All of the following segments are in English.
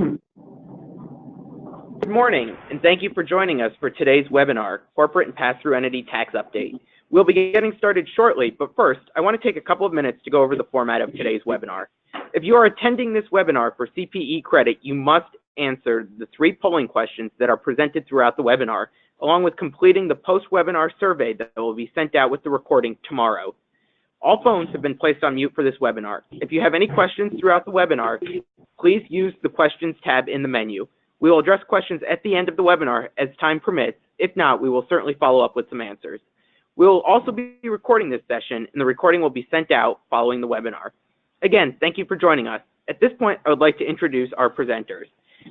Good morning, and thank you for joining us for today's webinar, Corporate and Pass-Through Entity Tax Update. We'll be getting started shortly, but first, I want to take a couple of minutes to go over the format of today's webinar. If you are attending this webinar for CPE credit, you must answer the 3 polling questions that are presented throughout the webinar, along with completing the post-webinar survey that will be sent out with the recording tomorrow. All phones have been placed on mute for this webinar. If you have any questions throughout the webinar, please use the Questions tab in the menu. We will address questions at the end of the webinar as time permits. If not, we will certainly follow up with some answers. We will also be recording this session, and the recording will be sent out following the webinar. Again, thank you for joining us. At this point, I would like to introduce our presenters.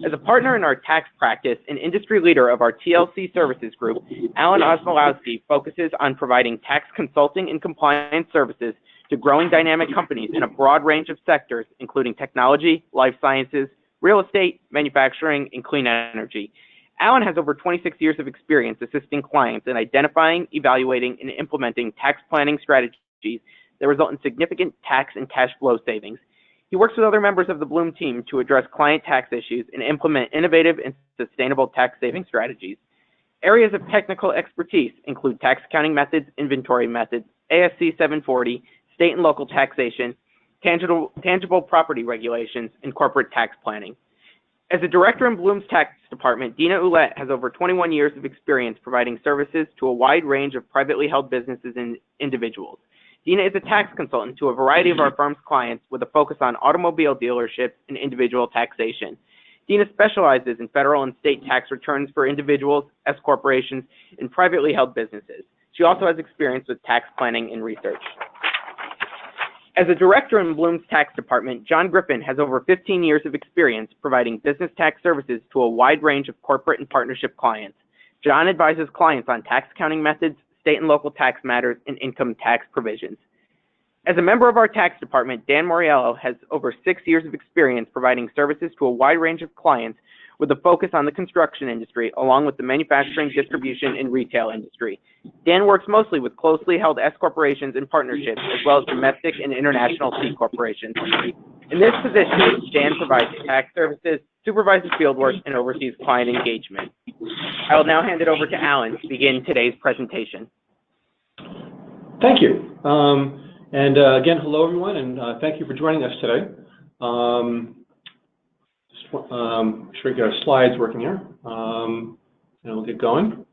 As a partner in our tax practice and industry leader of our TLC services group, Alan Osmolowski focuses on providing tax consulting and compliance services to growing dynamic companies in a broad range of sectors, including technology, life sciences, real estate, manufacturing, and clean energy. Alan has over 26 years of experience assisting clients in identifying, evaluating, and implementing tax planning strategies that result in significant tax and cash flow savings. He works with other members of the Bloom team to address client tax issues and implement innovative and sustainable tax saving strategies. Areas of technical expertise include tax accounting methods, inventory methods, ASC 740, state and local taxation, tangible property regulations, and corporate tax planning. As a director in Bloom's tax department, Dina Ouellette has over 21 years of experience providing services to a wide range of privately held businesses and individuals. Dina is a tax consultant to a variety of our firm's clients with a focus on automobile dealerships and individual taxation. Dina specializes in federal and state tax returns for individuals, S corporations, and privately held businesses. She also has experience with tax planning and research. As a director in Bloom's tax department, John Griffin has over 15 years of experience providing business tax services to a wide range of corporate and partnership clients. John advises clients on tax accounting methods, state and local tax matters, and income tax provisions. As a member of our tax department, Dan Moriello has over 6 years of experience providing services to a wide range of clients with a focus on the construction industry, along with the manufacturing, distribution, and retail industry. Dan works mostly with closely held S corporations and partnerships, as well as domestic and international C corporations. In this position, Dan provides tax services, supervises fieldwork, and oversees client engagement. I will now hand it over to Alan to begin today's presentation. Thank you. Again, hello everyone, and thank you for joining us today. Sure we get our slides working here, and we'll get going.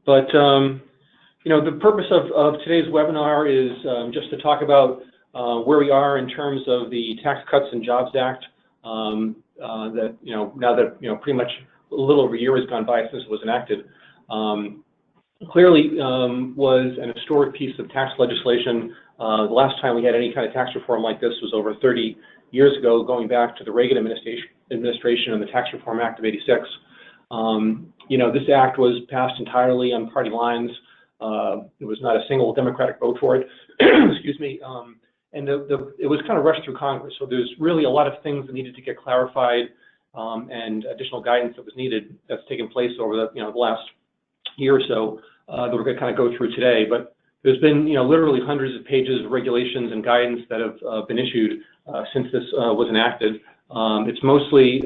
But the purpose of today's webinar is just to talk about where we are in terms of the Tax Cuts and Jobs Act. That now that pretty much a little over a year has gone by since it was enacted, clearly was an historic piece of tax legislation. The last time we had any kind of tax reform like this was over 30 years ago, going back to the Reagan administration and the Tax Reform Act of '86. This act was passed entirely on party lines. There was not a single Democratic vote for it. Excuse me. And it was kind of rushed through Congress. So there's really a lot of things that needed to get clarified, and additional guidance that was needed that's taken place over the last year or so that we're going to kind of go through today. But there's been literally hundreds of pages of regulations and guidance that have been issued since this was enacted. It's mostly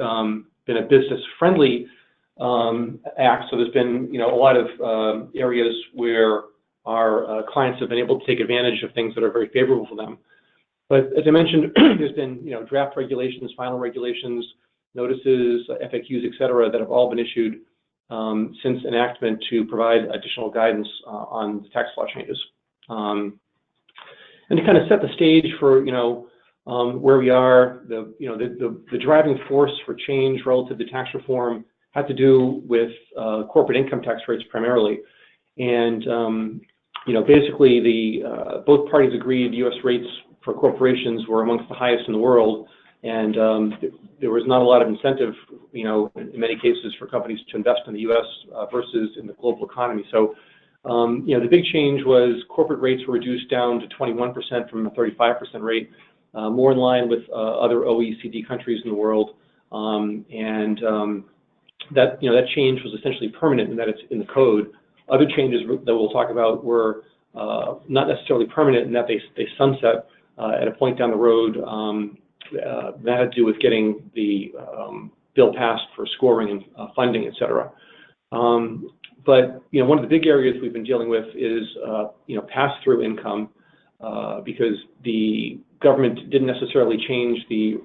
been a business-friendly act, so there's been a lot of areas where our clients have been able to take advantage of things that are very favorable for them. But as I mentioned, there's been draft regulations, final regulations, notices, FAQs, et cetera, that have all been issued since enactment to provide additional guidance on the tax law changes. And to kind of set the stage for where we are, the driving force for change relative to tax reform had to do with corporate income tax rates primarily. And basically both parties agreed the U.S. rates for corporations were amongst the highest in the world, and there was not a lot of incentive, in many cases, for companies to invest in the U.S. Versus in the global economy. So, the big change was corporate rates were reduced down to 21% from a 35% rate, more in line with other OECD countries in the world, that change was essentially permanent in that it's in the code. Other changes that we'll talk about were not necessarily permanent in that they sunset at a point down the road that had to do with getting the bill passed for scoring and funding, et cetera. But one of the big areas we've been dealing with is pass-through income, because the government didn't necessarily change the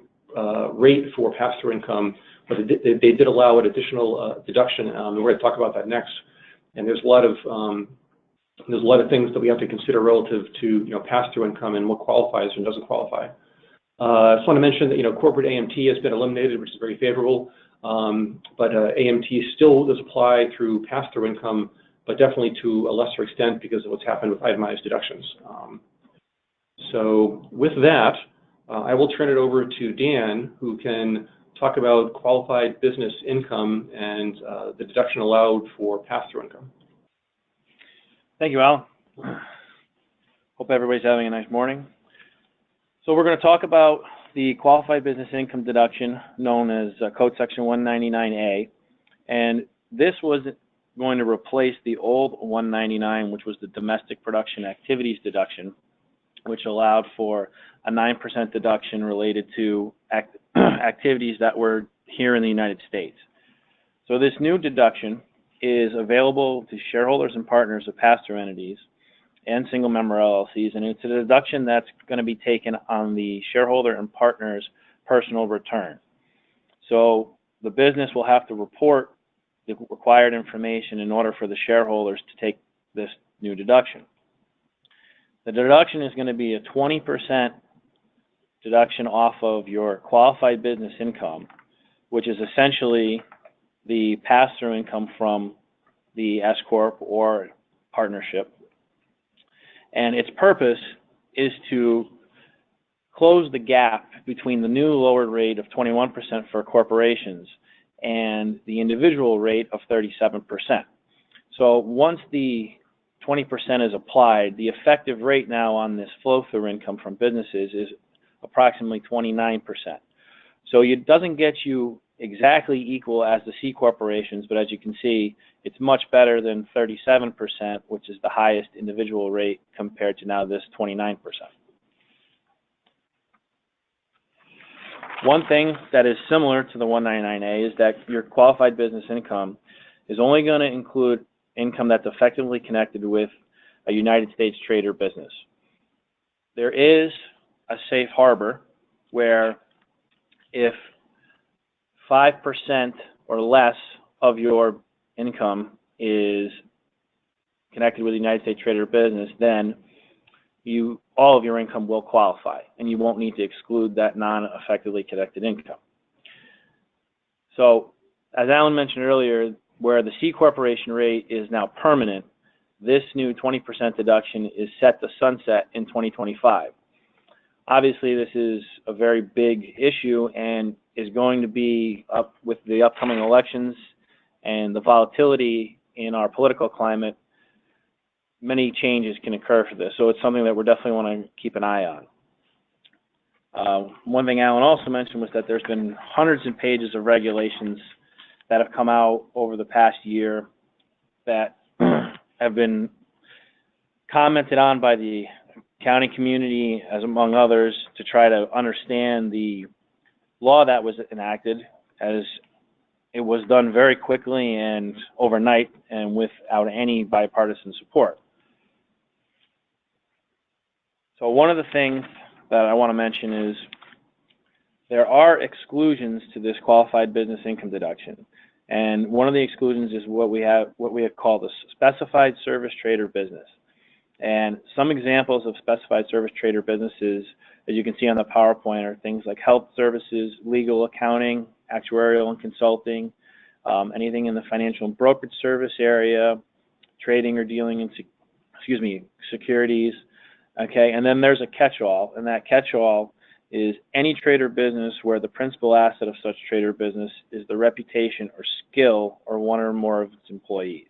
rate for pass-through income, but they did allow an additional deduction. And we're going to talk about that next. And there's a lot of things that we have to consider relative to pass-through income and what qualifies and doesn't qualify. I just want to mention that corporate AMT has been eliminated, which is very favorable. But AMT still does apply through pass-through income, but definitely to a lesser extent because of what's happened with itemized deductions. So with that, I will turn it over to Dan, who can talk about qualified business income and the deduction allowed for pass-through income. Thank you, Al. Hope everybody's having a nice morning. So we're going to talk about the qualified business income deduction, known as Code Section 199A, and this was going to replace the old 199, which was the domestic production activities deduction, which allowed for a 9% deduction related to activities that were here in the United States. So this new deduction is available to shareholders and partners of pass-through entities and single-member LLCs, and it's a deduction that's going to be taken on the shareholder and partner's personal return. So the business will have to report the required information in order for the shareholders to take this new deduction. The deduction is going to be a 20% deduction off of your qualified business income, which is essentially the pass-through income from the SCorp or partnership. And its purpose is to close the gap between the new lowered rate of 21% for corporations and the individual rate of 37%. So once the 20% is applied, the effective rate now on this flow-through income from businesses is approximately 29%. So it doesn't get you exactly equal as the C corporations, but as you can see, it's much better than 37%, which is the highest individual rate, compared to now this 29%. One thing that is similar to the 199A is that your qualified business income is only going to include income that's effectively connected with a United States trade or business. There is a safe harbor where if 5% or less of your income is connected with the United States trade or business, then all of your income will qualify, and you won't need to exclude that non-effectively connected income. So, as Alan mentioned earlier, where the C corporation rate is now permanent, this new 20% deduction is set to sunset in 2025. Obviously, this is a very big issue and is going to be up with the upcoming elections and the volatility in our political climate. Many changes can occur for this, so it's something that we definitely want to keep an eye on. One thing Alan also mentioned was that there's been hundreds of pages of regulations that have come out over the past year that have been commented on by the accounting community, as among others, to try to understand the law that was enacted, as it was done very quickly and overnight and without any bipartisan support. So one of the things that I want to mention is there are exclusions to this qualified business income deduction. And one of the exclusions is what we have called a specified service trade or business. And some examples of specified service trade or businesses, as you can see on the PowerPoint, are things like health services, legal, accounting, actuarial and consulting, anything in the financial and brokerage service area, trading or dealing in securities. Okay, and then there's a catch-all, and that catch-all is any trade or business where the principal asset of such trade or business is the reputation or skill or one or more of its employees.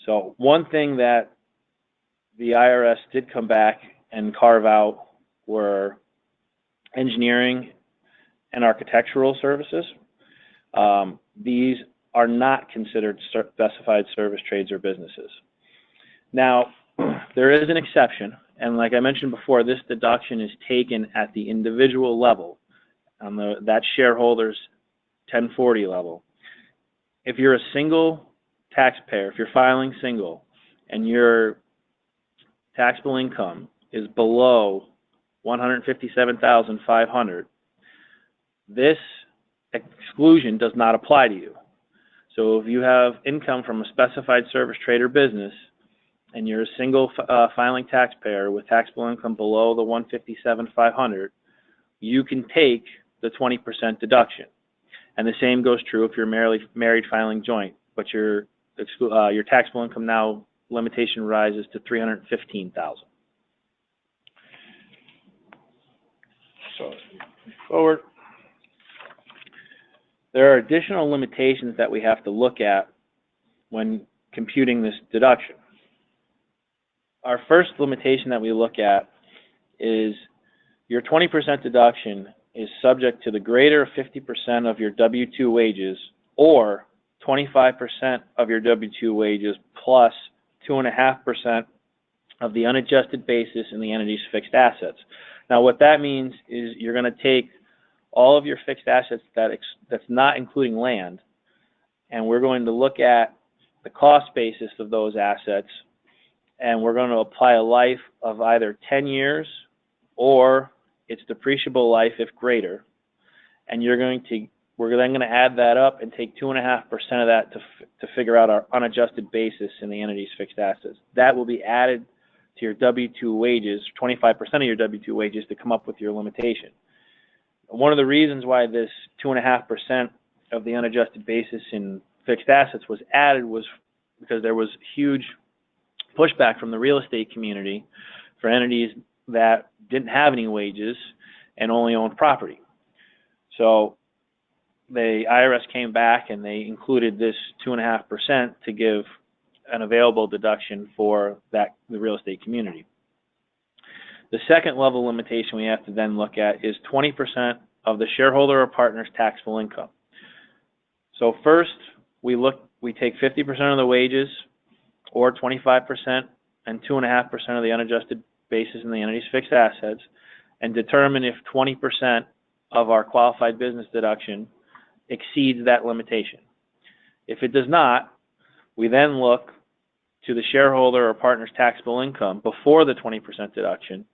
So one thing that the IRS did come back and carve out were engineering and architectural services. These are not considered specified service trades or businesses. Now, there is an exception, And like I mentioned before, this deduction is taken at the individual level, on that shareholder's 1040 level. If you're a single taxpayer, if you're filing single, and your taxable income is below $157,500, this exclusion does not apply to you. So if you have income from a specified service, trade, or business, and you're a single filing taxpayer with taxable income below the $157,500, you can take the 20% deduction. And the same goes true if you're married filing joint, but your taxable income now limitation rises to $315,000. So forward. There are additional limitations that we have to look at when computing this deduction. Our first limitation that we look at is your 20% deduction is subject to the greater of 50% of your W-2 wages or 25% of your W-2 wages plus 2.5% of the unadjusted basis in the entity's fixed assets. Now what that means is you're going to take all of your fixed assets that's not including land, and we're going to look at the cost basis of those assets, and we're going to apply a life of either 10 years or its depreciable life if greater, and we're then going to add that up and take 2.5% of that to figure out our unadjusted basis in the entity's fixed assets. That will be added to your W-2 wages, 25% of your W-2 wages, to come up with your limitation. One of the reasons why this 2.5% of the unadjusted basis in fixed assets was added was because there was huge pushback from the real estate community for entities that didn't have any wages and only owned property. So the IRS came back and they included this 2.5% to give an available deduction for the real estate community. The second level limitation we have to then look at is 20% of the shareholder or partner's taxable income. So first, we take 50% of the wages, or 25% and 2.5% of the unadjusted basis in the entity's fixed assets, and determine if 20% of our qualified business deduction exceeds that limitation. If it does not, we then look to the shareholder or partner's taxable income before the 20% deduction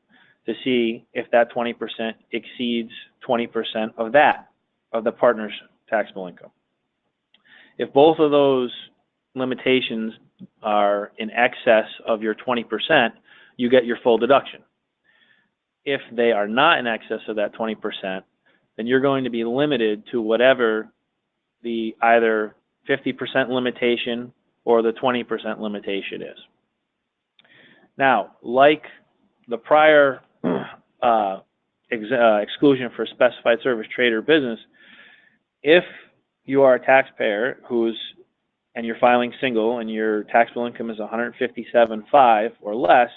to see if that 20% exceeds 20% of the partner's taxable income. If both of those limitations are in excess of your 20%, you get your full deduction. If they are not in excess of that 20%, then you're going to be limited to whatever the either 50% limitation or the 20% limitation is. Now, like the prior exclusion for specified service, trade, or business, if you are a taxpayer and you're filing single and your taxable income is $157,500 or less,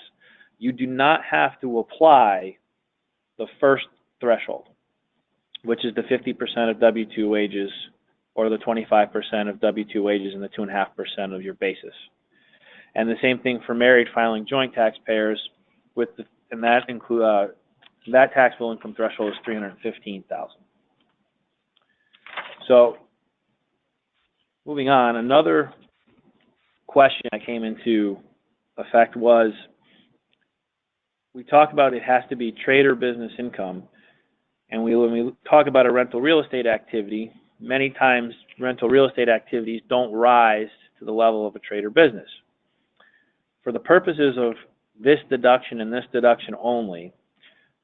you do not have to apply the first threshold, which is the 50% of W-2 wages or the 25% of W-2 wages and the 2.5% of your basis. And the same thing for married filing joint taxpayers, that taxable income threshold is $315,000. So, moving on, another question that came into effect was, we talk about it has to be trade or business income, and when we talk about a rental real estate activity, many times rental real estate activities don't rise to the level of a trade or business. For the purposes of this deduction and this deduction only,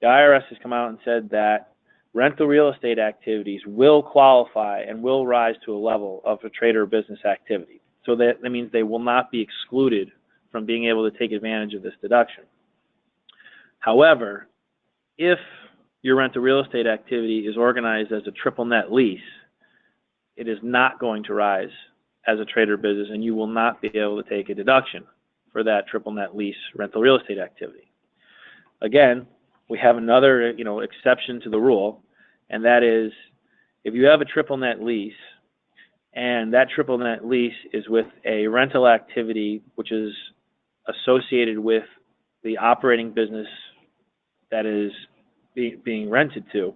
the IRS has come out and said that rental real estate activities will qualify and will rise to a level of a trade or business activity. So that means they will not be excluded from being able to take advantage of this deduction. However, if your rental real estate activity is organized as a triple net lease, it is not going to rise as a trade or business, and you will not be able to take a deduction for that triple net lease rental real estate activity. Again, we have another exception to the rule, and that is if you have a triple net lease and that triple net lease is with a rental activity which is associated with the operating business that is being rented to,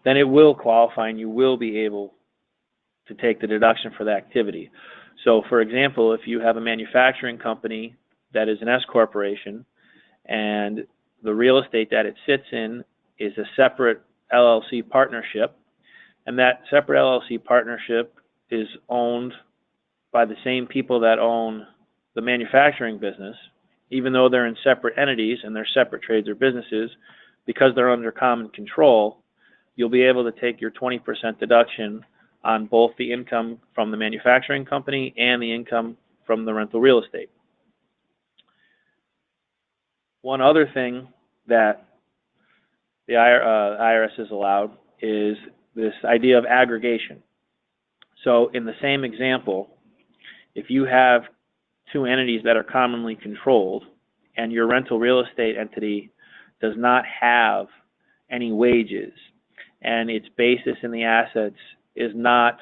then it will qualify and you will be able to take the deduction for the activity. So for example, if you have a manufacturing company that is an S corporation and the real estate that it sits in is a separate LLC partnership, and that separate LLC partnership is owned by the same people that own the manufacturing business, even though they're in separate entities and they're separate trades or businesses, because they're under common control, you'll be able to take your 20% deduction on both the income from the manufacturing company and the income from the rental real estate. One other thing that the IRS has allowed is this idea of aggregation. So in the same example, if you have two entities that are commonly controlled and your rental real estate entity does not have any wages and its basis in the assets is not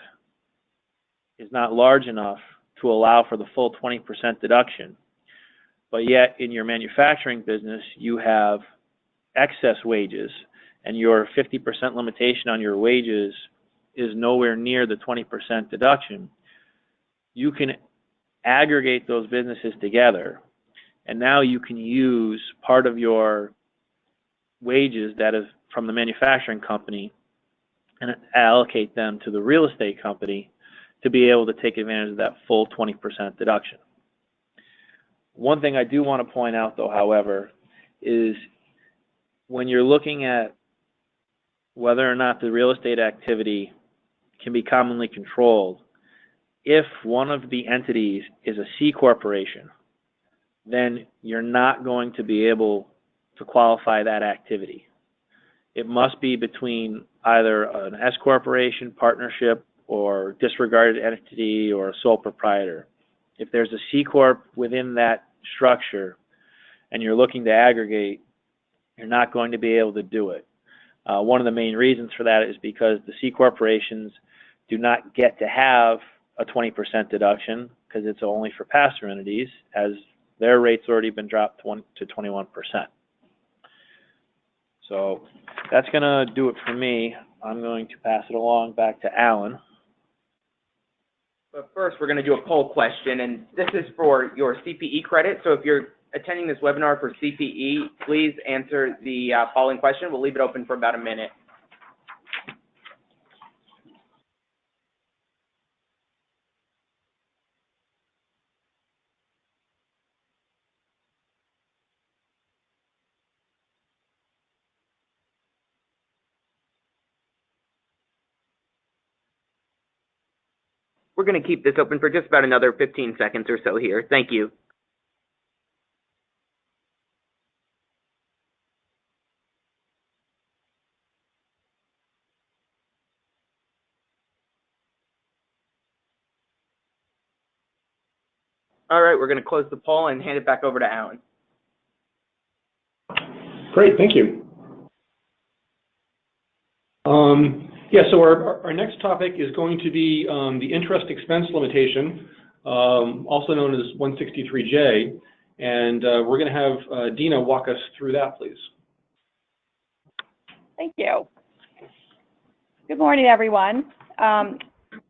large enough to allow for the full 20% deduction, but yet in your manufacturing business you have excess wages and your 50% limitation on your wages is nowhere near the 20% deduction, you can aggregate those businesses together, and now you can use part of your wages that is from the manufacturing company and allocate them to the real estate company to be able to take advantage of that full 20% deduction. One thing I do want to point out, though, however, is when you're looking at whether or not the real estate activity can be commonly controlled, if one of the entities is a C corporation, then you're not going to be able to qualify that activity. It must be between either an S corporation, partnership, or disregarded entity, or a sole proprietor. If there's a C corp within that structure and you're looking to aggregate, you're not going to be able to do it. One of the main reasons for that is because the C corporations do not get to have a 20% deduction because it's only for pass-through entities, as their rate's already been dropped to 21%. So that's going to do it for me. I'm going to pass it along back to Alan. But first, we're going to do a poll question, and this is for your CPE credit. So if you're attending this webinar for CPE, please answer the following question. We'll leave it open for about a minute. We're going to keep this open for just about another 15 seconds or so here. Thank you. All right, we're going to close the poll and hand it back over to Alan. Great, thank you. Yeah, so our next topic is going to be the interest expense limitation, also known as 163J, and we're going to have Dina walk us through that, please. Thank you. Good morning, everyone.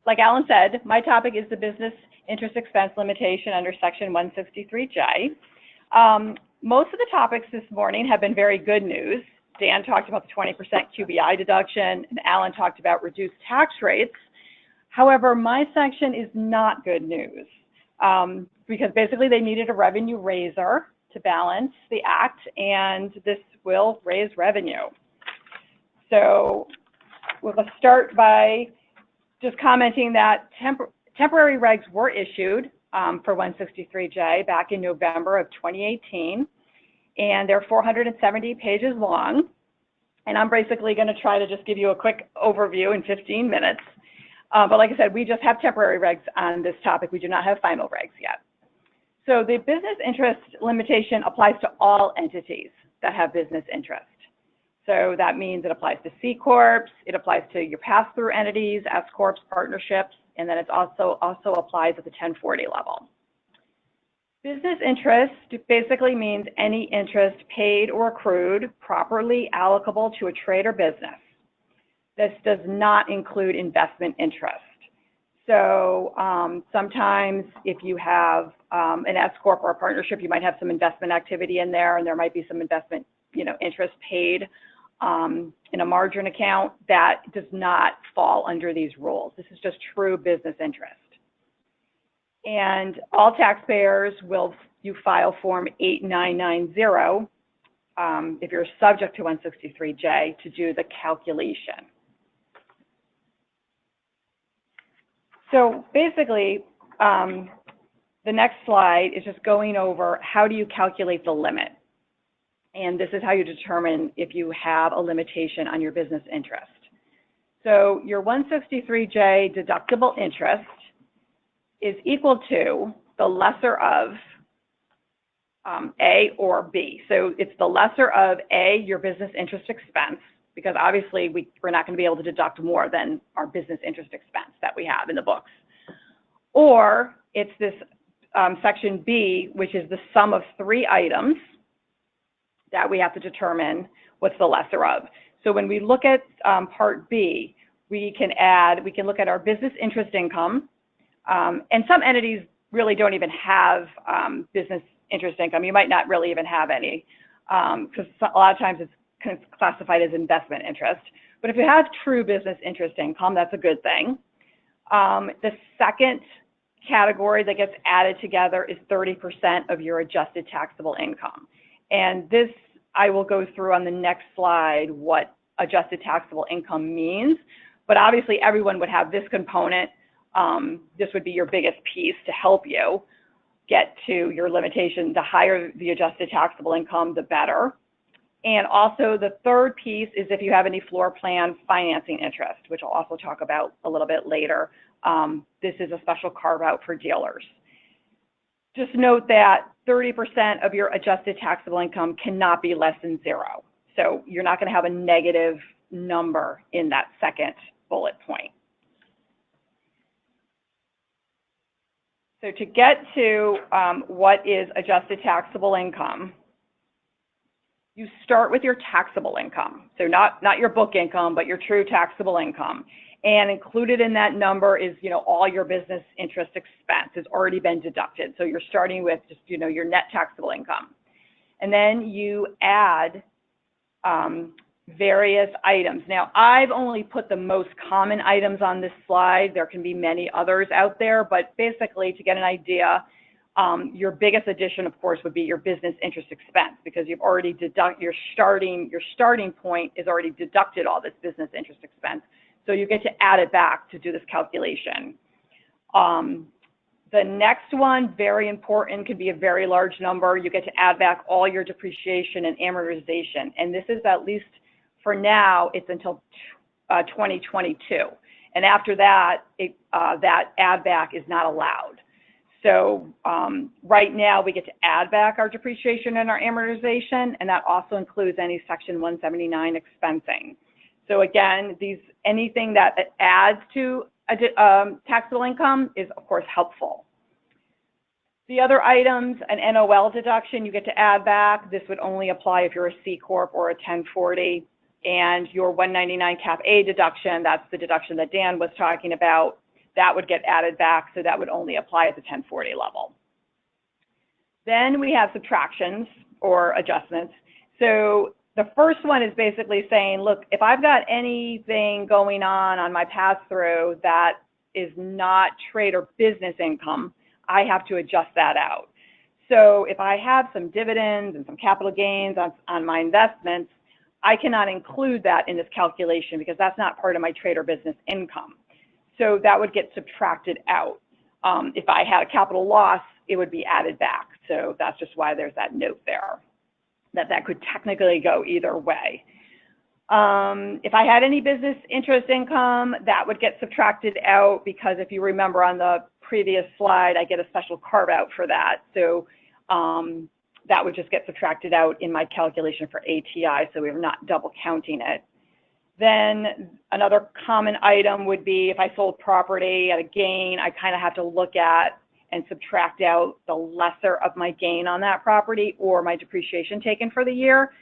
Like Alan said, my topic is the business interest expense limitation under Section 163J. Most of the topics this morning have been very good news. Dan talked about the 20% QBI deduction, and Alan talked about reduced tax rates. However, my section is not good news because basically they needed a revenue raiser to balance the act, and this will raise revenue. So we'll start by just commenting that temporary regs were issued for 163J back in November of 2018. And they're 470 pages long. And I'm basically going to try to just give you a quick overview in 15 minutes. But like I said, we just have temporary regs on this topic. We do not have final regs yet. So the business interest limitation applies to all entities that have business interest. So that means it applies to C Corps, it applies to your pass-through entities, SCorps, partnerships, and then it also applies at the 1040 level. Business interest basically means any interest paid or accrued properly allocable to a trade or business. This does not include investment interest. So sometimes if you have an SCorp or a partnership, you might have some investment activity in there, and there might be some investment, interest paid in a margin account. That does not fall under these rules. This is just true business interest. And all taxpayers you file Form 8990 if you're subject to 163J to do the calculation. So basically, the next slide is just going over how do you calculate the limit. And this is how you determine if you have a limitation on your business interest. So your 163J deductible interest is equal to the lesser of A or B. So it's the lesser of A, your business interest expense, because obviously we're not going to be able to deduct more than our business interest expense that we have in the books. Or it's this section B, which is the sum of 3 items that we have to determine what's the lesser of. So when we look at Part B, we can look at our business interest income, and some entities really don't even have business interest income. You might not really even have any, because a lot of times it's classified as investment interest. But if you have true business interest income, that's a good thing. The second category that gets added together is 30% of your adjusted taxable income. And this, I will go through on the next slide what adjusted taxable income means. But obviously, everyone would have this component. This would be your biggest piece to help you get to your limitation. The higher the adjusted taxable income, the better. And also the third piece is if you have any floor plan financing interest, which I'll also talk about a little bit later. This is a special carve out for dealers. Just note that 30% of your adjusted taxable income cannot be less than 0. So you're not going to have a negative number in that second bullet point. So to get to what is adjusted taxable income, you start with your taxable income. So not your book income, but your true taxable income. And included in that number is, all your business interest expense has already been deducted. So you're starting with just, your net taxable income. And then you add various items. Now, I've only put the most common items on this slide. There can be many others out there, but basically to get an idea, your biggest addition, of course, would be your business interest expense, because you've already your starting point is already deducted all this business interest expense. So you get to add it back to do this calculation. The next one, very important, could be a very large number. You get to add back all your depreciation and amortization. And this is, at least for now, it's until 2022. And after that, that add back is not allowed. So right now we get to add back our depreciation and our amortization, and that also includes any Section 179 expensing. So again, anything that adds to taxable income is, of course, helpful. The other items, an NOL deduction, you get to add back. This would only apply if you're a CCorp or a 1040. And your 199 Cap A deduction, that's the deduction that Dan was talking about, that would get added back, so that would only apply at the 1040 level. Then we have subtractions or adjustments. So the first one is basically saying, look, if I've got anything going on my pass-through that is not trade or business income, I have to adjust that out. So if I have some dividends and some capital gains on my investments, I cannot include that in this calculation because that's not part of my trade or business income. So that would get subtracted out. If I had a capital loss, it would be added back. So that's just why there's that note there, that could technically go either way. If I had any business interest income, that would get subtracted out because if you remember on the previous slide, I get a special carve out for that. So that would just get subtracted out in my calculation for ATI, so we're not double counting it. Then another common item would be if I sold property at a gain, I kind of have to look at, and subtract out the lesser of my gain on that property or my depreciation taken for the year.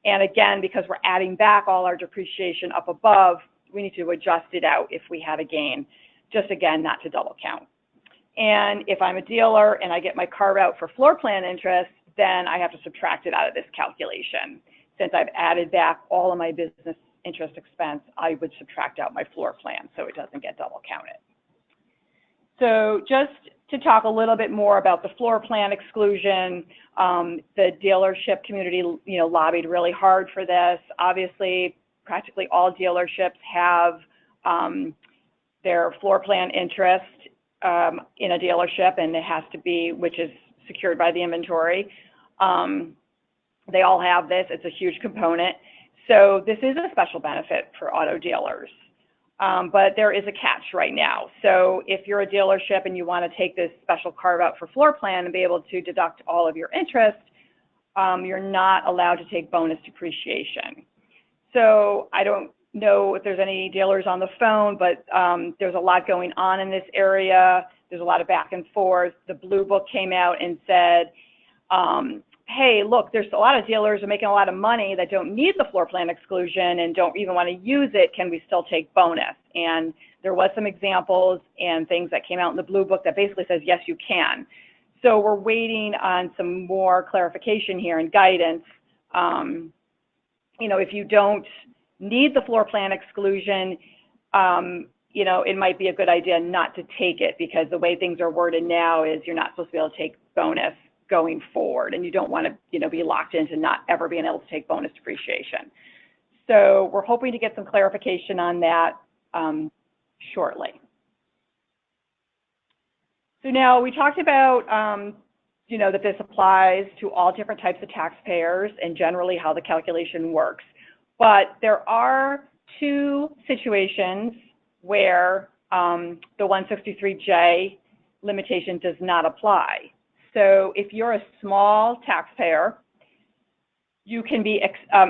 And again, because we're adding back all our depreciation up above, we need to adjust it out if we had a gain, just again, not to double count. And if I'm a dealer and I get my carve out for floor plan interest, then I have to subtract it out of this calculation. Since I've added back all of my business interest expense, I would subtract out my floor plan so it doesn't get double counted. So just to talk a little bit more about the floor plan exclusion, the dealership community, lobbied really hard for this. Obviously, practically all dealerships have their floor plan interest in a dealership, and it has to be, which is secured by the inventory. They all have this. It's a huge component. So this is a special benefit for auto dealers. But there is a catch right now. So if you're a dealership and you want to take this special carve out for floor plan and be able to deduct all of your interest, you're not allowed to take bonus depreciation. So I don't know if there's any dealers on the phone, but there's a lot going on in this area. There's a lot of back and forth. The Blue Book came out and said, hey, look, there's a lot of dealers are making a lot of money that don't need the floor plan exclusion and don't even want to use it. Can we still take bonus? And there was some examples and things that came out in the Blue Book that basically says, yes, you can. So we're waiting on some more clarification here and guidance. If you don't need the floor plan exclusion, it might be a good idea not to take it, because the way things are worded now is you're not supposed to be able to take bonus going forward, and you don't want to be locked into not ever being able to take bonus depreciation. So we're hoping to get some clarification on that shortly. So now we talked about that this applies to all different types of taxpayers and generally how the calculation works. But there are two situations where the 163J limitation does not apply. So if you're a small taxpayer, you can be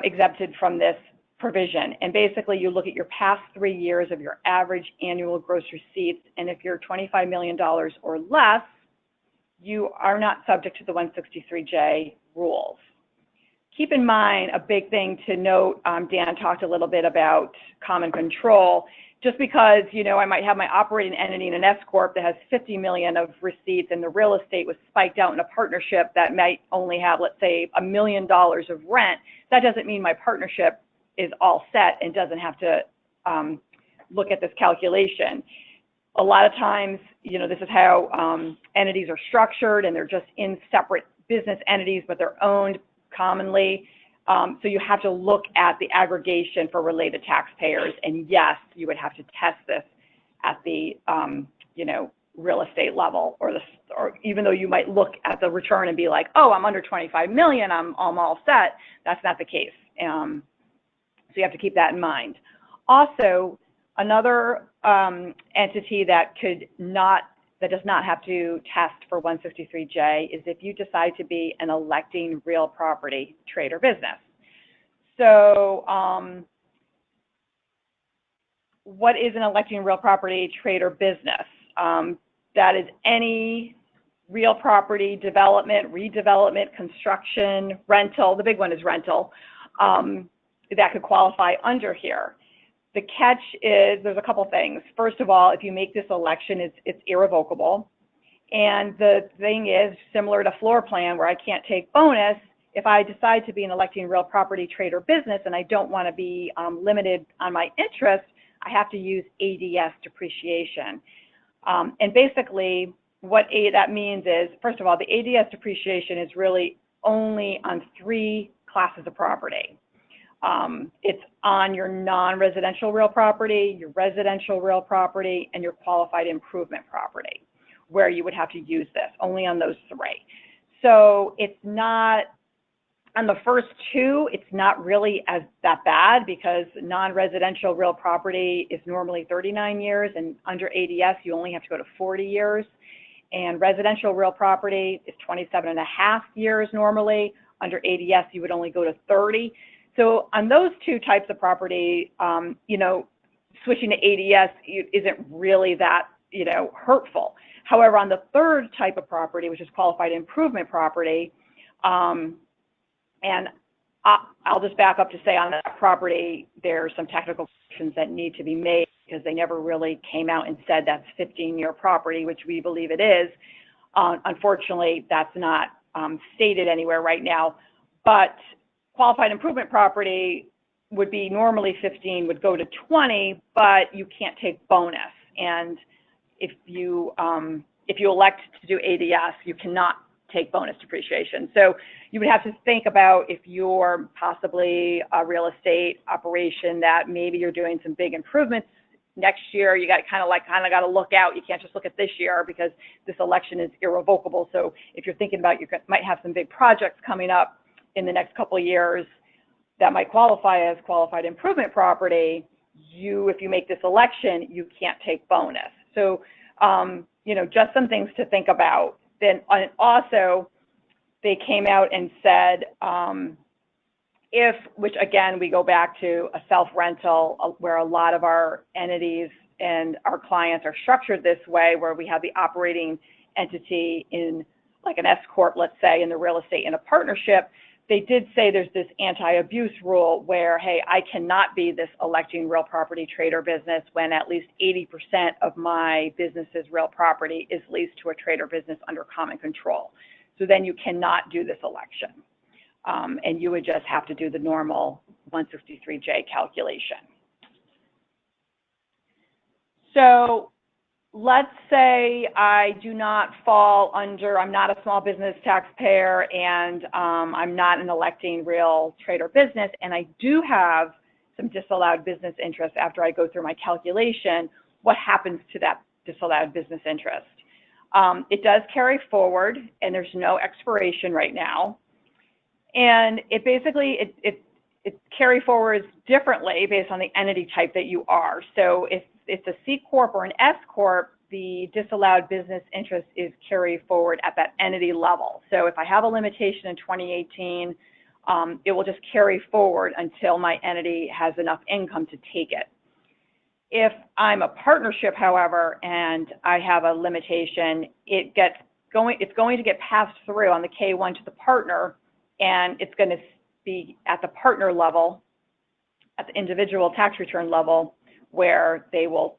exempted from this provision. And basically, you look at your past 3 years of your average annual gross receipts, and if you're $25 million or less, you are not subject to the 163J rules. Keep in mind, a big thing to note, Dan talked a little bit about common control. Just because, I might have my operating entity in an SCorp that has 50 million of receipts and the real estate was spiked out in a partnership that might only have, let's say, $1 million of rent, that doesn't mean my partnership is all set and doesn't have to look at this calculation. A lot of times, this is how entities are structured, and they're just in separate business entities, but they're owned commonly. So you have to look at the aggregation for related taxpayers, and yes, you would have to test this at the real estate level, or even though you might look at the return and be like, oh, I'm under 25 million, I'm all set. That's not the case. So you have to keep that in mind. Also, another entity that does not have to test for 163J is if you decide to be an electing real property trade or business. So what is an electing real property trade or business? That is any real property development, redevelopment, construction, rental. The big one is rental, that could qualify under here. The catch is there's a couple things. First of all, if you make this election, it's irrevocable. And the thing is, similar to floor plan where I can't take bonus, if I decide to be an electing real property trade or business and I don't want to be limited on my interest, I have to use ADS depreciation. And basically what that means is, first of all, the ADS depreciation is really only on 3 classes of property. It's on your non-residential real property, your residential real property, and your qualified improvement property, where you would have to use this, only on those 3. So it's not, on the first 2, it's not really that bad, because non-residential real property is normally 39 years, and under ADS, you only have to go to 40 years. And residential real property is 27.5 years normally. Under ADS, you would only go to 30. So on those 2 types of property, switching to ADS isn't really that, hurtful. However, on the third type of property, which is qualified improvement property, and I'll just back up to say on that property, there are some technical corrections that need to be made because they never really came out and said that's 15-year property, which we believe it is. Unfortunately, that's not stated anywhere right now, but qualified improvement property would be normally 15, would go to 20, but you can't take bonus. And if you elect to do ADS, you cannot take bonus depreciation. So you would have to think about if you're possibly a real estate operation that maybe you're doing some big improvements next year, you got kind of got to look out. You can't just look at this year because this election is irrevocable. So if you're thinking about, you might have some big projects coming up in the next couple of years that might qualify as qualified improvement property, if you make this election, you can't take bonus. So, you know, just some things to think about. Then also, they came out and said, which again, we go back to a self-rental where a lot of our entities and our clients are structured this way, where we have the operating entity in like an SCorp, let's say, in the real estate in a partnership. They did say there's this anti-abuse rule where, hey, I cannot be this electing real property trader business when at least 80% of my business's real property is leased to a trader business under common control. So then you cannot do this election. And you would just have to do the normal 163J calculation. So let's say I do not fall under, I'm not a small business taxpayer, and I'm not an electing real trader business, and I do have some disallowed business interest after I go through my calculation. What happens to that disallowed business interest? It does carry forward, and there's no expiration right now. And it basically, it carry forwards differently based on the entity type that you are. So if it's a C-Corp or an S-Corp, the disallowed business interest is carried forward at that entity level. So if I have a limitation in 2018, it will just carry forward until my entity has enough income to take it. If I'm a partnership, however, and I have a limitation, it's going to get passed through on the K1 to the partner, and it's going to be at the partner level, at the individual tax return level, where they will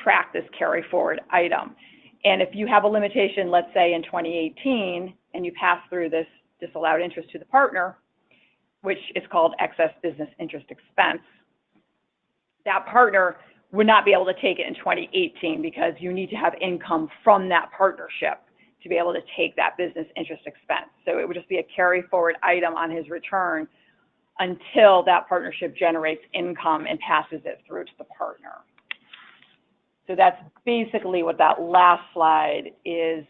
track this carry forward item. And if you have a limitation, let's say in 2018, and you pass through this disallowed interest to the partner, which is called excess business interest expense, that partner would not be able to take it in 2018 because you need to have income from that partnership to be able to take that business interest expense. So it would just be a carry forward item on his return until that partnership generates income and passes it through to the partner. So that's basically what that last slide is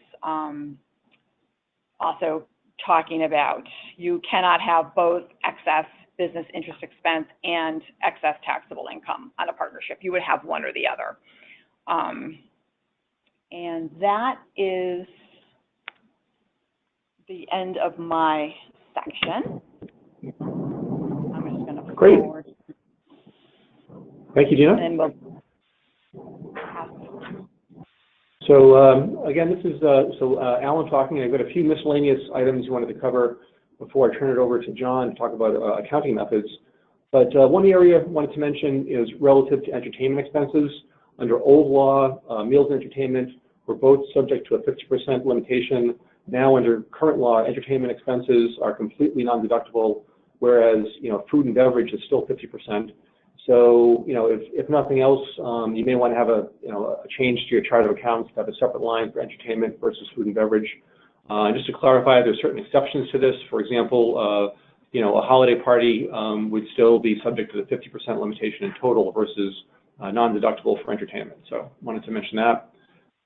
also talking about. You cannot have both excess business interest expense and excess taxable income on a partnership. You would have one or the other. And that is the end of my section. I'm just going to forward. Thank you, Gina. And we'll So again, this is Alan talking. I've got a few miscellaneous items you wanted to cover before I turn it over to John to talk about accounting methods. But one area I wanted to mention is relative to entertainment expenses. Under old law, meals and entertainment were both subject to a 50% limitation. Now, under current law, entertainment expenses are completely non-deductible, whereas food and beverage is still 50%. So, if nothing else, you may want to have a change to your chart of accounts to have a separate line for entertainment versus food and beverage. Just to clarify, there's certain exceptions to this. For example, a holiday party would still be subject to the 50% limitation in total versus non-deductible for entertainment. So, wanted to mention that.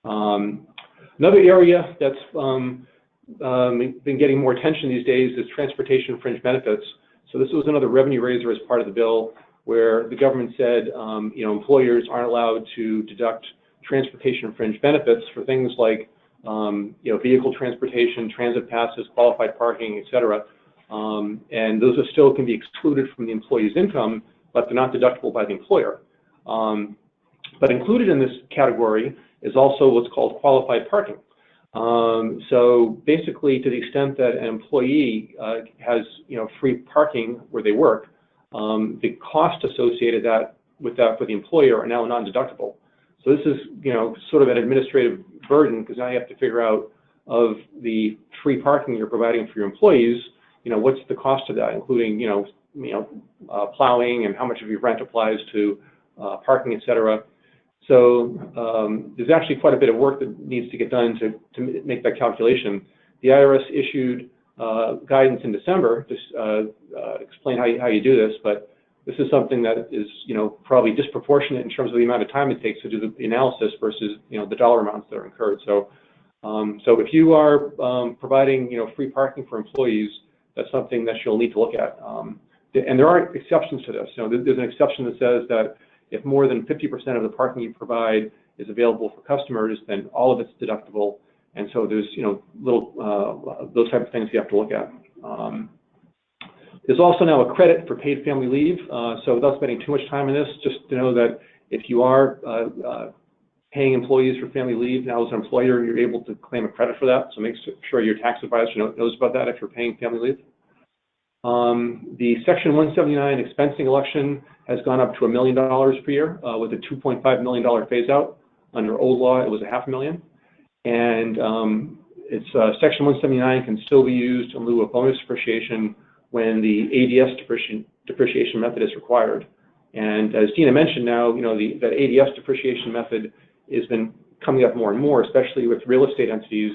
Another area that's been getting more attention these days is transportation fringe benefits. So this was another revenue raiser as part of the bill, where the government said, employers aren't allowed to deduct transportation fringe benefits for things like, vehicle transportation, transit passes, qualified parking, et cetera. And those still can be excluded from the employee's income, but they're not deductible by the employer. But included in this category is also what's called qualified parking. So basically, to the extent that an employee has free parking where they work, the cost associated with that for the employer are now non-deductible. So this is sort of an administrative burden, because now you have to figure out, of the free parking you're providing for your employees, what's the cost of that, including plowing and how much of your rent applies to parking, et cetera. So there's actually quite a bit of work that needs to get done to make that calculation. The IRS issued guidance in December to explain how you do this, but this is something that is probably disproportionate in terms of the amount of time it takes to do the analysis versus the dollar amounts that are incurred. So if you are providing free parking for employees, that's something that you'll need to look at. And there are exceptions to this. There's an exception that says that if more than 50% of the parking you provide is available for customers, then all of it's deductible. And so there's those type of things you have to look at. There's also now a credit for paid family leave. So without spending too much time on this, just to know that if you are paying employees for family leave, now as an employer, you're able to claim a credit for that. So make sure your tax advisor knows about that if you're paying family leave. The Section 179 expensing election has gone up to $1 million per year with a $2.5 million phase out. Under old law, it was $500,000. And Section 179 can still be used in lieu of bonus depreciation when the ADS depreciation method is required. And as Dina mentioned now, that ADS depreciation method has been coming up more and more, especially with real estate entities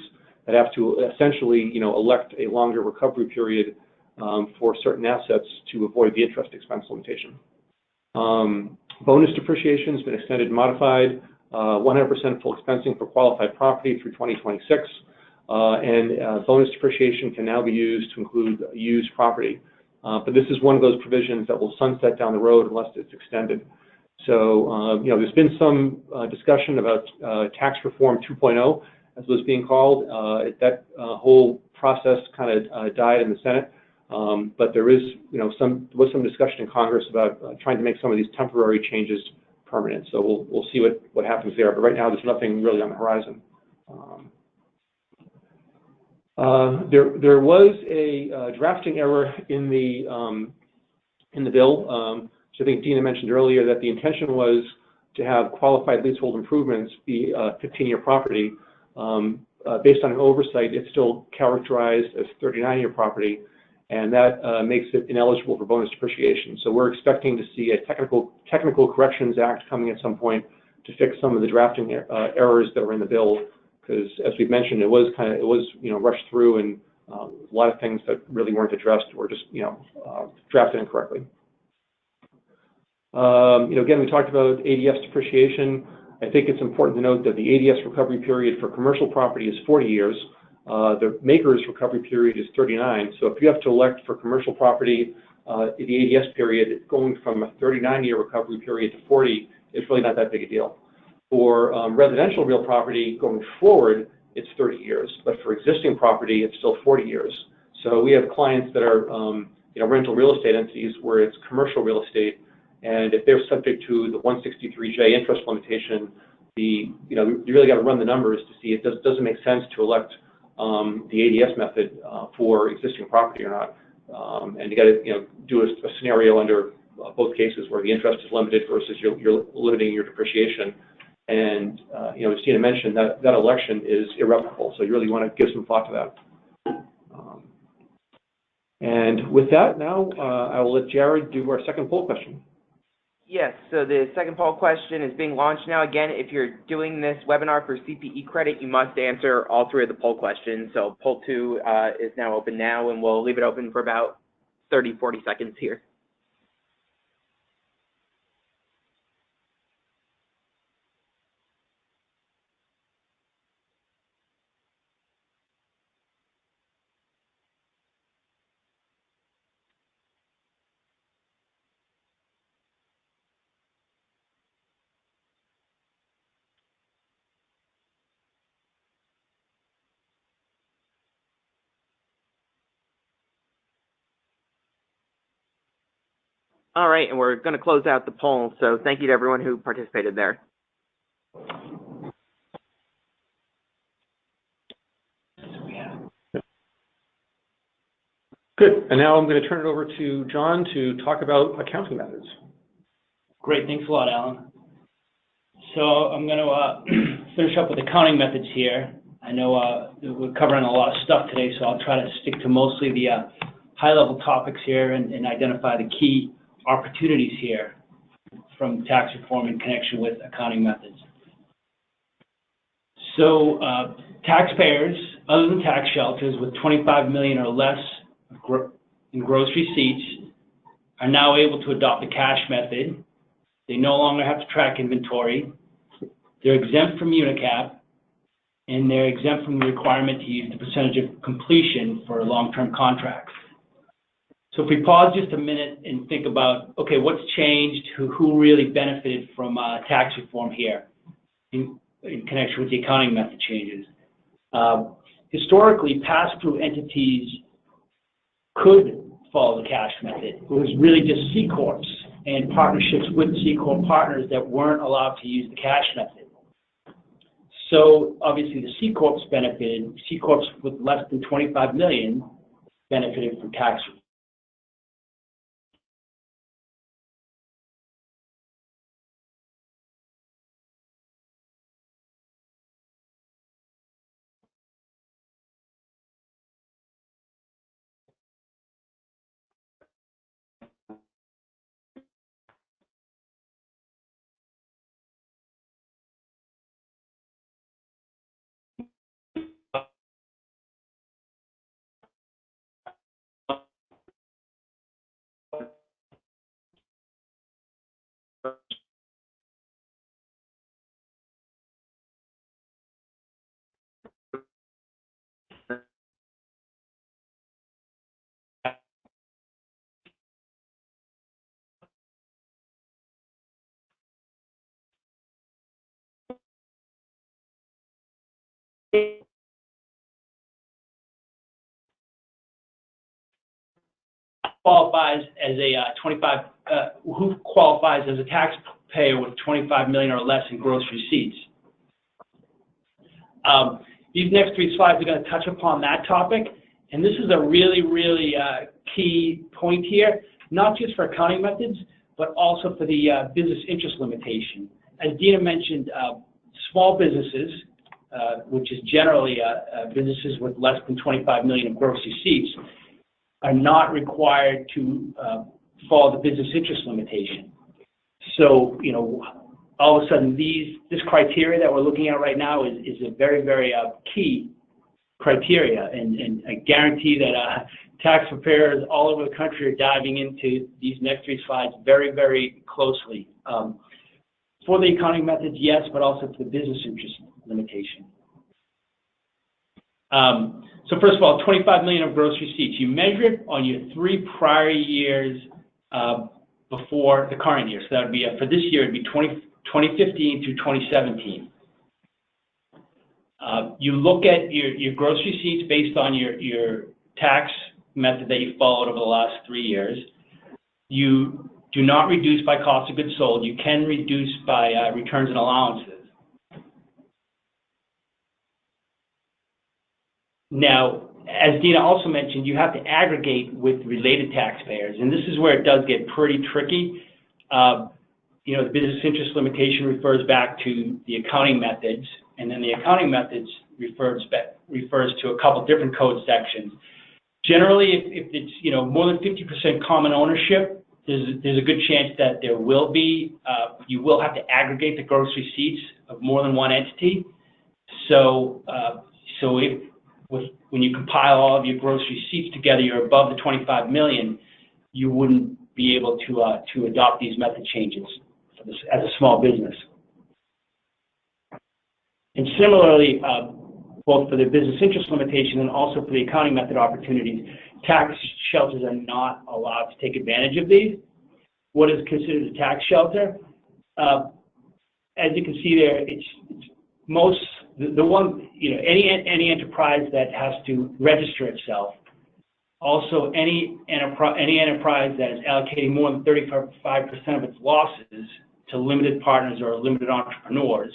that have to essentially, elect a longer recovery period for certain assets to avoid the interest expense limitation. Bonus depreciation has been extended and modified, 100% full expensing for qualified property through 2026. And bonus depreciation can now be used to include used property. But this is one of those provisions that will sunset down the road unless it's extended. So, there's been some discussion about tax reform 2.0, as it was being called. That whole process kind of died in the Senate. But there is, there was some discussion in Congress about trying to make some of these temporary changes permanent. So we'll see what happens there. But right now, there's nothing really on the horizon. There was a drafting error in the bill. So I think Dina mentioned earlier that the intention was to have qualified leasehold improvements be 15-year property. Based on an oversight, it's still characterized as 39-year property, and that makes it ineligible for bonus depreciation. So we're expecting to see a Technical Corrections Act coming at some point to fix some of the drafting errors that were in the bill, because as we've mentioned, it was rushed through, and a lot of things that really weren't addressed were just drafted incorrectly. Again, we talked about ADS depreciation. I think it's important to note that the ADS recovery period for commercial property is 40 years. The maker's recovery period is 39. So if you have to elect for commercial property, the ADS period going from a 39-year recovery period to 40 is really not that big a deal. For residential real property going forward, it's 30 years. But for existing property, it's still 40 years. So we have clients that are rental real estate entities where it's commercial real estate. And if they're subject to the 163J interest limitation, you really got to run the numbers to see if it doesn't make sense to elect the ADS method for existing property or not. And you got to do a scenario under both cases where the interest is limited versus you're limiting your depreciation. And as Tina mentioned, that election is irrevocable. So you really want to give some thought to that. And with that, now I will let Jared do our second poll question. Yes, so the second poll question is being launched now. Again, if you're doing this webinar for CPE credit, you must answer all three of the poll questions. So poll 2 is now open now, and we'll leave it open for about 30, 40 seconds here. All right, and we're going to close out the poll, so thank you to everyone who participated there. Good. And now I'm going to turn it over to John to talk about accounting methods. Great. Thanks a lot, Alan. So I'm going to finish up with accounting methods here. I know we're covering a lot of stuff today, so I'll try to stick to mostly the high-level topics here and identify the key opportunities here from tax reform in connection with accounting methods. So taxpayers, other than tax shelters, with 25 million or less in gross receipts are now able to adopt the cash method. They no longer have to track inventory. They're exempt from UNICAP, and they're exempt from the requirement to use the percentage of completion for long-term contracts. So if we pause just a minute and think about, okay, what's changed, who really benefited from tax reform here in connection with the accounting method changes? Historically, pass-through entities could follow the cash method. It was really just CCorps and partnerships with CCorp partners that weren't allowed to use the cash method. So obviously the CCorps benefited. CCorps with less than 25 million benefited from tax reform. Qualifies as a who qualifies as a taxpayer with 25 million or less in gross receipts. These next three slides are going to touch upon that topic, and this is a really, really key point here, not just for accounting methods, but also for the business interest limitation. As Dina mentioned, small businesses, which is generally businesses with less than 25 million in gross receipts, are not required to follow the business interest limitation. So, you know, all of a sudden this criteria that we're looking at right now is a very, very key criteria, and I guarantee that tax preparers all over the country are diving into these next three slides very, very closely. For the accounting methods, yes, but also for the business interest limitation. So first of all, 25 million of gross receipts. You measure it on your 3 prior years before the current year. So that would be, for this year, it would be 2015 through 2017. You look at your gross receipts based on your tax method that you followed over the last 3 years. You do not reduce by cost of goods sold. You can reduce by returns and allowances. Now, as Dina also mentioned, you have to aggregate with related taxpayers, and this is where it does get pretty tricky. You know, the business interest limitation refers back to the accounting methods, and then the accounting methods refers to a couple different code sections. Generally, if it's, you know, more than 50% common ownership, there's a good chance that there will be, you will have to aggregate the gross receipts of more than one entity. So, when you compile all of your gross receipts together, you're above the 25 million, you wouldn't be able to adopt these method changes for this, as a small business. And similarly, both for the business interest limitation and also for the accounting method opportunities, tax shelters are not allowed to take advantage of these. What is considered a tax shelter? As you can see there, it's most, the one, you know, any enterprise that has to register itself. Also, any enterprise that is allocating more than 35% of its losses to limited partners or limited entrepreneurs,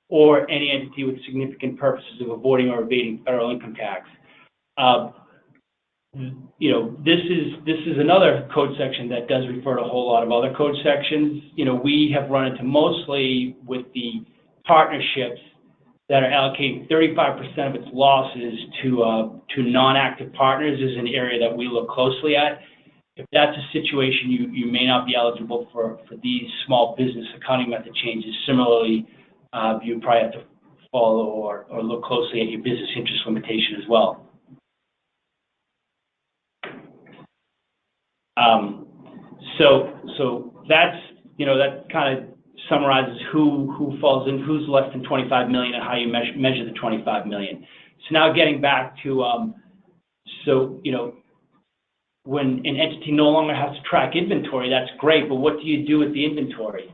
or any entity with significant purposes of avoiding or evading federal income tax. you know, this is another code section that does refer to a whole lot of other code sections. You know, we have run into mostly with the partnerships that are allocating 35% of its losses to non-active partners is an area that we look closely at. If that's a situation, you may not be eligible for these small business accounting method changes. Similarly, you probably have to follow or look closely at your business interest limitation as well. So that's, you know, that kind of summarizes who falls in, who's less than 25 million and how you measure the 25 million. So now getting back to, so, you know, when an entity no longer has to track inventory, that's great, but what do you do with the inventory?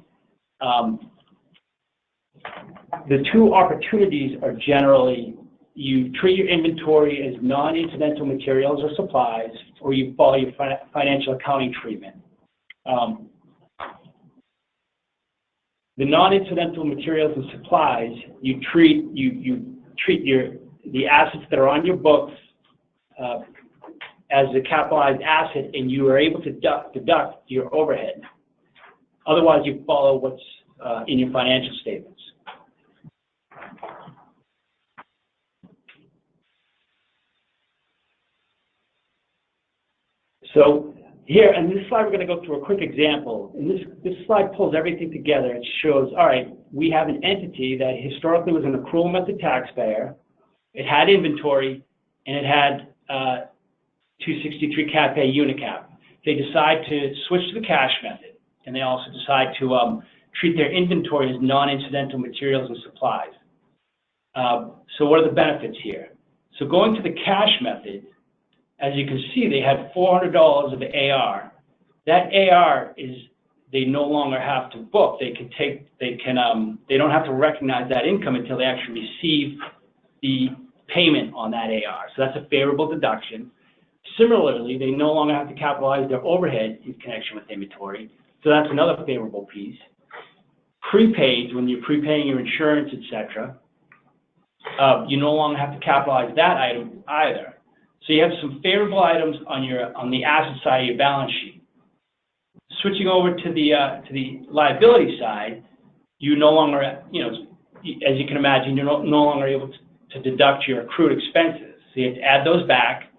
The two opportunities are generally you treat your inventory as non-incidental materials or supplies, or you follow your financial accounting treatment. The non-incidental materials and supplies, you treat the assets that are on your books as a capitalized asset, and you are able to deduct your overhead. Otherwise, you follow what's in your financial statements. So here, and this slide, we're going to go through a quick example. And this slide pulls everything together. It shows, all right, we have an entity that historically was an accrual method taxpayer. It had inventory, and it had 263 Cap A Unicap. They decide to switch to the cash method, and they also decide to treat their inventory as non-incidental materials and supplies. So what are the benefits here? So going to the cash method, as you can see, they had $400 of AR. That AR is, they no longer have to book. They don't have to recognize that income until they actually receive the payment on that AR. So that's a favorable deduction. Similarly, they no longer have to capitalize their overhead in connection with inventory. So that's another favorable piece. Prepaids, when you're prepaying your insurance, etc., you no longer have to capitalize that item either. So you have some favorable items on the asset side of your balance sheet. Switching over to the liability side, you no longer, you know, as you can imagine, you're no longer able to deduct your accrued expenses. So you have to add those back,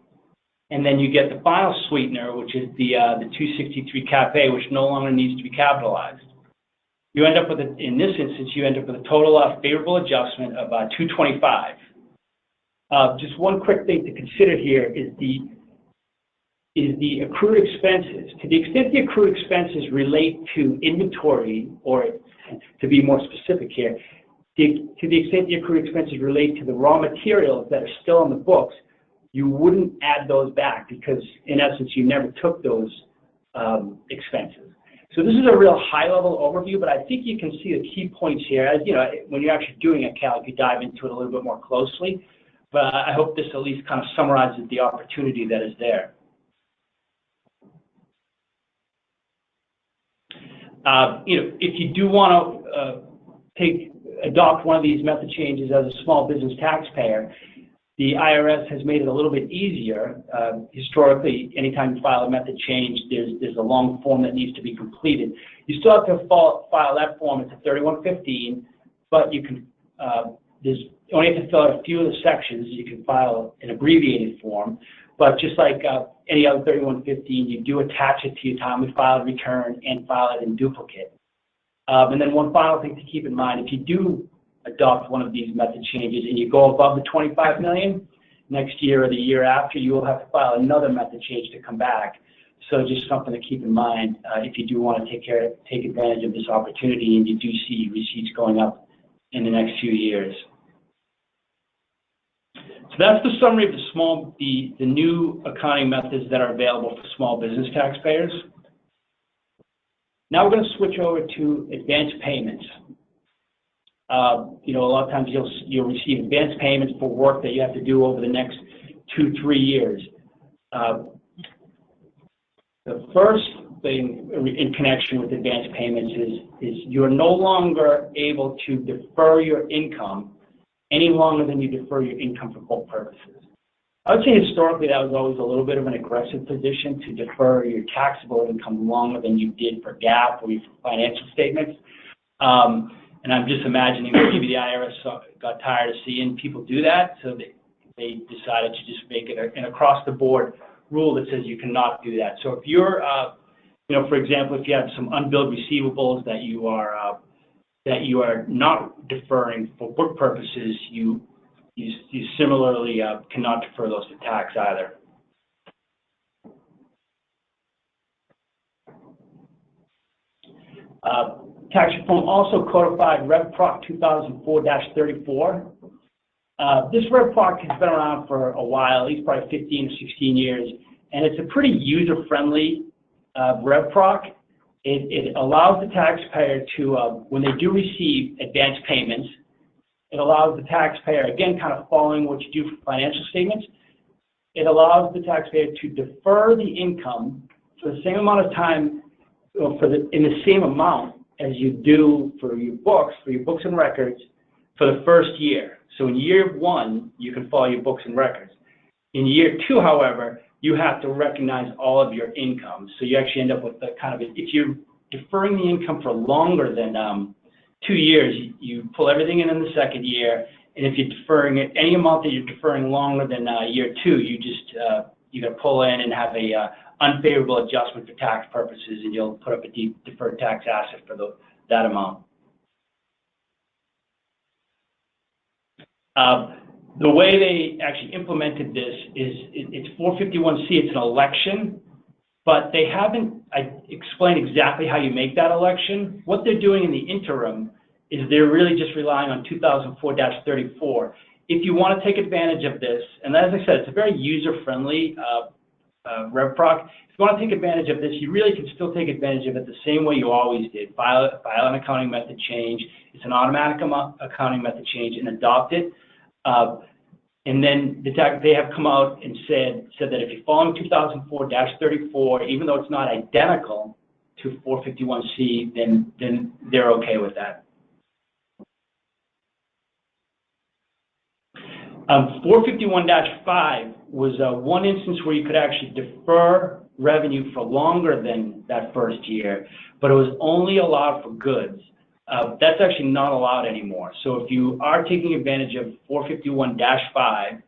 and then you get the final sweetener, which is the 263 Cap A, which no longer needs to be capitalized. You end up with, in this instance, you end up with a total favorable adjustment of 225. Just one quick thing to consider here is the accrued expenses. To the extent the accrued expenses relate to inventory, or to be more specific here, to the extent the accrued expenses relate to the raw materials that are still on the books, you wouldn't add those back because, in essence, you never took those expenses. So this is a real high-level overview, but I think you can see the key points here. As you know, when you're actually doing a calc, you dive into it a little bit more closely. But I hope this at least kind of summarizes the opportunity that is there. You know, if you do want to adopt one of these method changes as a small business taxpayer, the IRS has made it a little bit easier. Historically, anytime you file a method change, there's a long form that needs to be completed. You still have to file that form. It's a 3115, but you can you only have to fill out a few of the sections. You can file an abbreviated form, but just like any other 3115, you do attach it to your timely filed return and file it in duplicate. And then one final thing to keep in mind, if you do adopt one of these method changes and you go above the 25 million, next year or the year after, you will have to file another method change to come back. So just something to keep in mind if you do want to take advantage of this opportunity and you do see receipts going up in the next few years. So that's the summary of the new accounting methods that are available for small business taxpayers. Now we're going to switch over to advance payments. You know, a lot of times you'll receive advance payments for work that you have to do over the next 2-3 years. The first thing in connection with advance payments is you're no longer able to defer your income any longer than you defer your income for both purposes. I would say historically that was always a little bit of an aggressive position to defer your taxable income longer than you did for GAAP or your financial statements. And I'm just imagining that maybe the IRS got tired of seeing people do that, so they decided to just make it an across-the-board rule that says you cannot do that. So if you're, for example, if you have some unbilled receivables that you are not deferring for book purposes, you similarly cannot defer those to tax either. Tax reform also codified Rev Proc 2004-34. This Rev Proc has been around for a while, at least probably 15 to 16 years, and it's a pretty user-friendly Rev Proc. It allows the taxpayer to, when they do receive advance payments, it allows the taxpayer, again, kind of following what you do for financial statements, it allows the taxpayer to defer the income for the same amount of time, in the same amount as you do for your books and records for the first year. So in year one, you can follow your books and records. In year two, however, you have to recognize all of your income. So you actually end up with the kind of, if you're deferring the income for longer than 2 years, you pull everything in the second year. And if you're deferring it, any amount that you're deferring longer than year two, you just, you got to pull in and have a unfavorable adjustment for tax purposes, and you'll put up a deferred tax asset for that amount. The way they actually implemented this is it's 451C, it's an election, but they haven't explained exactly how you make that election. What they're doing in the interim is they're really just relying on 2004-34. If you want to take advantage of this, and as I said, it's a very user-friendly Rev Proc. If you want to take advantage of this, you really can still take advantage of it the same way you always did. File an accounting method change. It's an automatic accounting method change, and adopt it. And then they have come out and said that if you're following 2004-34, even though it's not identical to 451C, then they're okay with that. 451-5 was one instance where you could actually defer revenue for longer than that first year, but it was only allowed for goods. That's actually not allowed anymore. So if you are taking advantage of 451-5,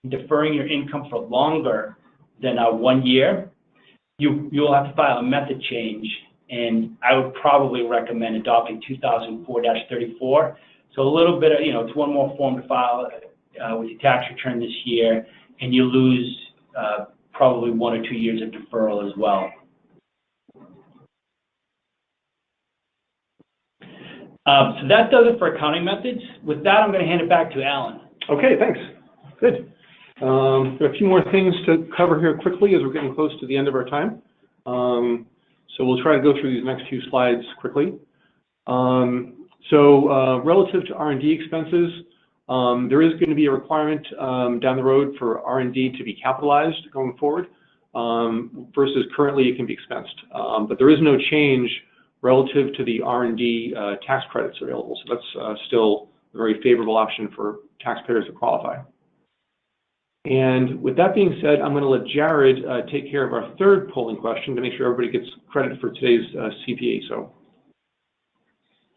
deferring your income for longer than 1 year, you'll have to file a method change, and I would probably recommend adopting 2004-34. So a little bit of, it's one more form to file with your tax return this year, and you lose probably 1 or 2 years of deferral as well. So that does it for accounting methods. With that, I'm going to hand it back to Alan. Okay, thanks. Good. There are a few more things to cover here quickly as we're getting close to the end of our time. So we'll try to go through these next few slides quickly. Relative to R&D expenses, there is going to be a requirement down the road for R&D to be capitalized going forward, versus currently it can be expensed. But there is no change relative to the R&D tax credits available. So that's still a very favorable option for taxpayers to qualify. And with that being said, I'm going to let Jared take care of our third polling question to make sure everybody gets credit for today's CPE. So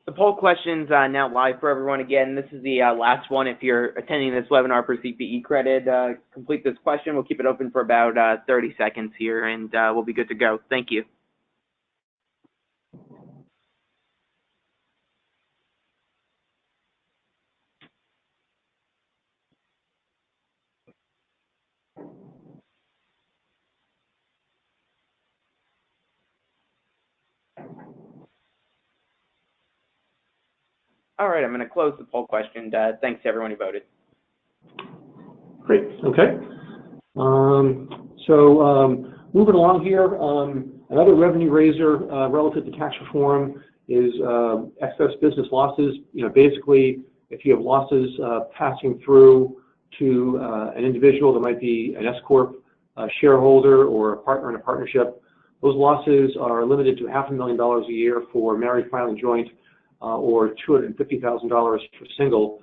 the poll question's now live for everyone. Again, this is the last one. If you're attending this webinar for CPE credit, complete this question. We'll keep it open for about 30 seconds here, and we'll be good to go. Thank you. All right, I'm going to close the poll question. Thanks to everyone who voted. Great. Okay. Moving along here, another revenue raiser relative to tax reform is excess business losses. Basically, if you have losses passing through to an individual that might be an SCorp shareholder or a partner in a partnership, those losses are limited to $500,000 a year for married filing joint, or $250,000 for single.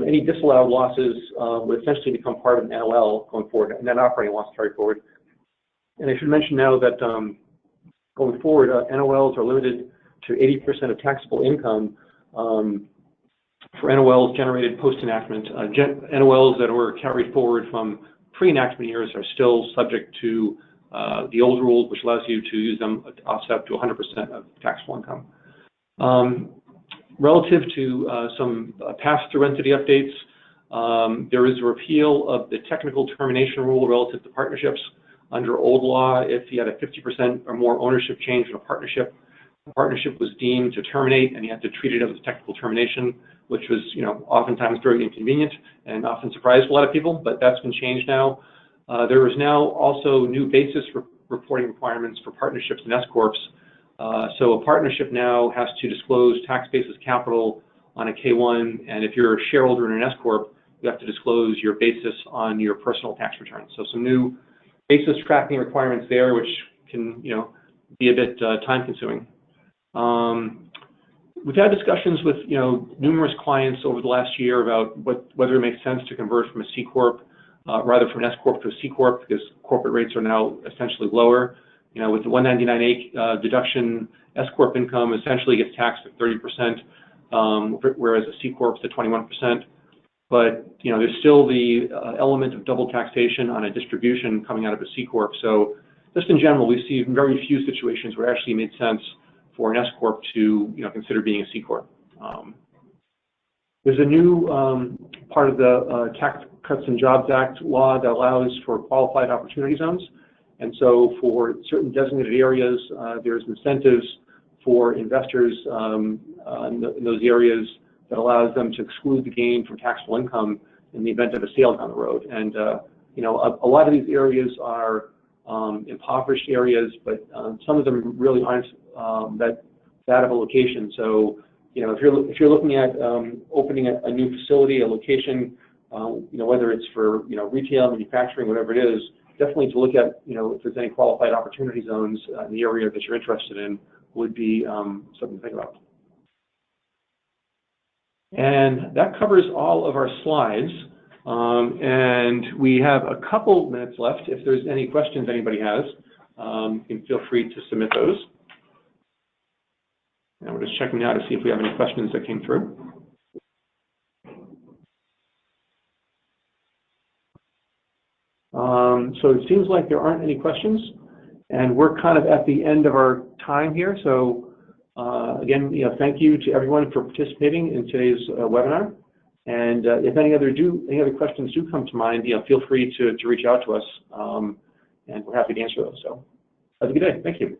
any disallowed losses would essentially become part of an NOL going forward, a net operating loss carried forward. And I should mention now that going forward, NOLs are limited to 80% of taxable income for NOLs generated post-enactment. NOLs that were carried forward from pre-enactment years are still subject to the old rules, which allows you to use them to offset to 100% of taxable income. Relative to some pass-through entity updates, there is a repeal of the technical termination rule relative to partnerships. Under old law, if you had a 50% or more ownership change in a partnership, the partnership was deemed to terminate, and you had to treat it as a technical termination, which was, oftentimes very inconvenient and often surprised a lot of people. But that's been changed now. There is now also new basis reporting requirements for partnerships and SCorps. So a partnership now has to disclose tax basis capital on a K1, and if you're a shareholder in an SCorp, you have to disclose your basis on your personal tax return. So some new basis tracking requirements there, which can, be a bit time-consuming. We've had discussions with, numerous clients over the last year about whether it makes sense to convert from a CCorp, rather from an SCorp to a CCorp, because corporate rates are now essentially lower. With the 199A deduction, SCorp income essentially gets taxed at 30%, whereas a CCorp is at 21%. But, there's still the element of double taxation on a distribution coming out of a CCorp. So just in general, we see very few situations where it actually made sense for an SCorp to, consider being a CCorp. There's a new part of the Tax Cuts and Jobs Act law that allows for qualified opportunity zones. And so for certain designated areas, there's incentives for investors in those areas that allows them to exclude the gain from taxable income in the event of a sale down the road. And, a lot of these areas are impoverished areas, but some of them really aren't that bad of a location. So, if you're looking at opening a new facility, a location, whether it's for, retail, manufacturing, whatever it is, definitely to look at, if there's any qualified opportunity zones in the area that you're interested in would be something to think about. And that covers all of our slides. And we have a couple minutes left. If there's any questions anybody has, you can feel free to submit those. And we're just checking now to see if we have any questions that came through. So it seems like there aren't any questions, and we're kind of at the end of our time here. So again, thank you to everyone for participating in today's webinar. And if any other questions do come to mind, feel free to reach out to us, and we're happy to answer those. So have a good day. Thank you.